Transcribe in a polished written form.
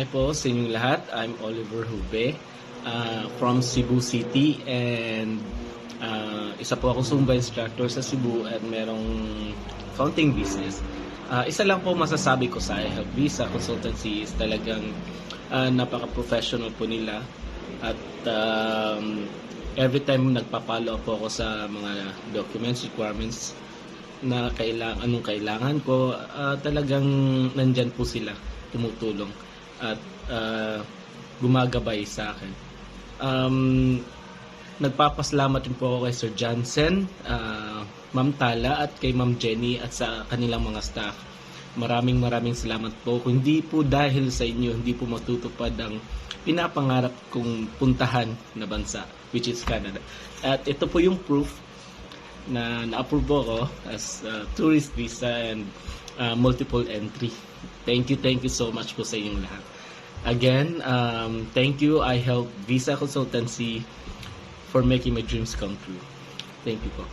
Hi po sa inyong lahat. I'm Oliver Hube from Cebu City and isa po akong Zumba instructor sa Cebu at merong fountain business. Isa lang po masasabi ko sa iHelp Visa Consultancy is talagang napaka-professional po nila at every time nagpa-follow up po ako sa mga documents, requirements na anong kailangan ko, talagang nandyan po sila tumutulong at gumagabay sa akin. Nagpapasalamat din po ako kay Sir Johnson, Ma'am Tala at kay Ma'am Jenny at sa kanilang mga staff. Maraming salamat po. Kung hindi po dahil sa inyo, hindi po matutupad ang pinapangarap kong puntahan na bansa, which is Canada. At ito po yung proof na na-approve ako as tourist visa and multiple entry. Thank you so much po sa inyong lahat. Again, thank you iHelp Visa Consultancy for making my dreams come true. Thank you po.